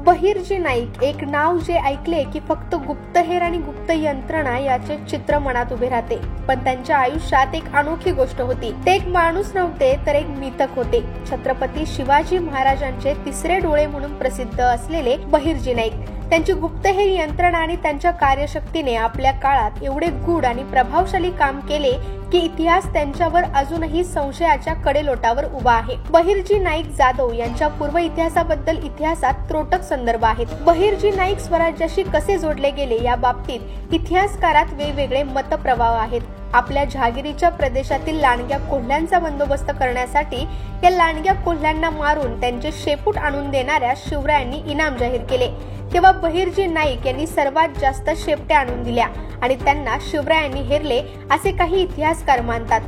बहिर्जी नाईक एक नाव जे ऐकले की फक्त गुप्तहेर आणि गुप्त यंत्रणा याचे चित्र मनात उभे राहते. पण त्यांच्या आयुष्यात एक अनोखी गोष्ट होती. ते एक माणूस नव्हते तर एक मितक होते. छत्रपती शिवाजी महाराजांचे तिसरे डोळे म्हणून प्रसिद्ध असलेले बहिर्जी नाईक. त्यांची गुप्तहेर यंत्रणा आणि त्यांच्या कार्यशक्तीने आपल्या काळात एवढे गूढ आणि प्रभावशाली काम केले की इतिहास त्यांच्यावर अजूनही संशयाच्या कडेलोटावर उभा आहे. बहिर्जी नाईक जाधव यांच्या पूर्व इतिहासाबद्दल इतिहासात त्रोटक संदर्भ आहेत. बहिर्जी नाईक स्वराज्याशी कसे जोडले गेले या बाबतीत इतिहासकारात वेगवेगळे मतप्रवाह आहेत. आपल्या जहागिरीच्या प्रदेशातील लांडग्या कोल्ह्यांचा बंदोबस्त करण्यासाठी या लांडग्या कोल्ह्यांना मारून त्यांचे शेपूट आणून देणाऱ्या शिवरायांनी इनाम जाहीर केले. तेव्हा बहिर्जी नाईक यांनी सर्वात जास्त शेपट्या आणून दिल्या आणि त्यांना शिवरायांनी हेरले असे काही इतिहासकार मानतात.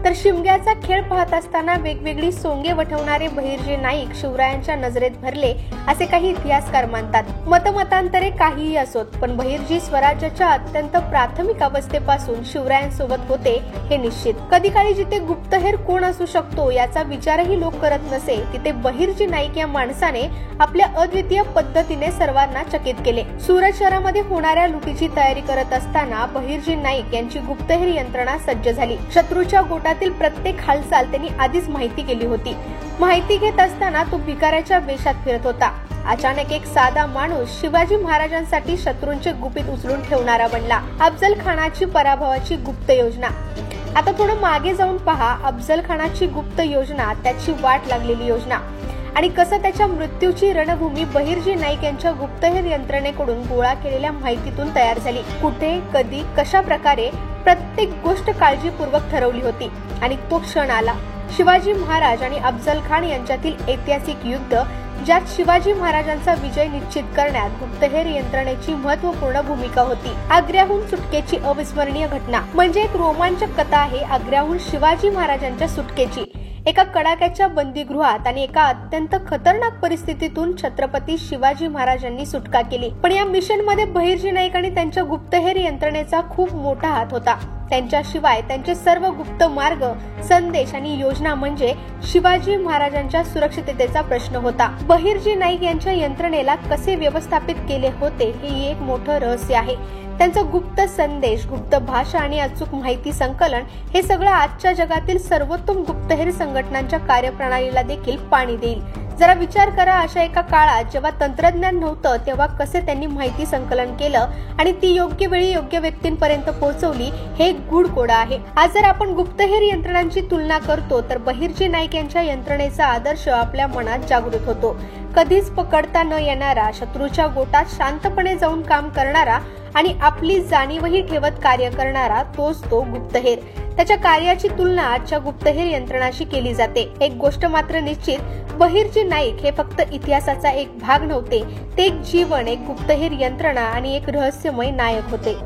तर शिमग्याचा खेळ पाहत असताना वेगवेगळी सोंगे वठवणारे बहिर्जी नाईक शिवरायांच्या नजरेत भरले असे काही इतिहासकार मानतात. मतमतांतरे काहीही असोत, पण बहिर्जी स्वराज्याच्या अत्यंत प्राथमिक अवस्थेपासून शिवरायांसोबत होते हे निश्चित. कधी काळी जिथे गुप्तहेर कोण असू शकतो याचा विचारही लोक करत नसे, तिथे बहिर्जी नाईक या माणसाने आपल्या अद्वितीय पद्धतीने सर्वांना चकित केले. सुरत शहरामध्ये होणाऱ्या लुटीची तयारी करत असताना बहिर्जी नाईक यांची गुप्तहेर यंत्रणा सज्ज झाली. शत्रूच्या गोटातील प्रत्येक हालचाल त्यांनी आधीच माहिती केली होती. माहिती घेत असताना तो भिकाऱ्याच्या वेशात फिरत होता. अचानक एक साधा माणूस शिवाजी महाराजांसाठी शत्रूंचे गुपित उचलून ठेवणारा बनला. अफजल खानाची पराभवाची गुप्त योजना. आता थोडं मागे जाऊन पहा. अफजल खानाची गुप्त योजना, त्याची वाट लागलेली योजना आणि कसं त्याच्या मृत्यूची रणभूमी बहिर्जी नाईक यांच्या गुप्तहेर यंत्रणेकडून गोळा केलेल्या माहितीतून तयार झाली. कुठे, कधी, कशा प्रकारे प्रत्येक गोष्ट काळजीपूर्वक ठरवली होती आणि तो क्षण आला. शिवाजी महाराज आणि अफजल खान यांच्यातील ऐतिहासिक युद्ध, ज्यात शिवाजी महाराजांचा विजय निश्चित करण्यात गुप्तहेर यंत्रणेची महत्त्वपूर्ण भूमिका होती. आग्र्याहून सुटकेची अविस्मरणीय घटना म्हणजे एक रोमांचक कथा आहे. आग्र्याहून शिवाजी महाराजांच्या सुटकेची. एका कडाक्याच्या बंदीगृहात आणि एका अत्यंत खतरनाक परिस्थितीतून छत्रपती शिवाजी महाराजांनी सुटका केली. पण या मिशन मध्ये बहिर्जी नाईक आणि त्यांच्या गुप्तहेर यंत्रणेचा खूप मोठा हात होता. त्यांच्याशिवाय त्यांचे सर्व गुप्त मार्ग, संदेश आणि योजना म्हणजे शिवाजी महाराजांच्या सुरक्षिततेचा प्रश्न होता. बहिर्जी नाईक यांच्या यंत्रणेला कसे व्यवस्थापित केले होते हे एक मोठं रहस्य आहे. त्यांचा गुप्त संदेश, गुप्त भाषा आणि अचूक माहिती संकलन हे सगळं आजच्या जगातील सर्वोत्तम गुप्तहेर संघटनांच्या कार्यप्रणालीला देखील पाणी देईल. जरा विचार करा, अशा एका काळात जेव्हा तंत्रज्ञान नव्हतं तेव्हा कसे त्यांनी माहिती संकलन केलं आणि ती योग्य वेळी योग्य व्यक्तींपर्यंत पोहोचवली. हे गूढ कोडं आहे. आज जर आपण गुप्तहेर यंत्रणांची तुलना करतो तर बहिर्जी नाईक यांच्या यंत्रणेचा आदर्श आपल्या मनात जागृत होतो. कधीच पकडता न येणारा, शत्रूच्या गोटात शांतपणे जाऊन काम करणारा आणि आपली जाणीवही ठेवत कार्य करणारा, तोच तो गुप्तहेर. त्याच्या कार्याची तुलना आजच्या गुप्तहेर यंत्रणाशी केली जाते. एक गोष्ट मात्र निश्चित, बहिर्जी नाईक हे फक्त इतिहासाचा एक भाग नव्हते. ते एक जीवन, एक गुप्तहेर यंत्रणा आणि एक रहस्यमय नायक होते.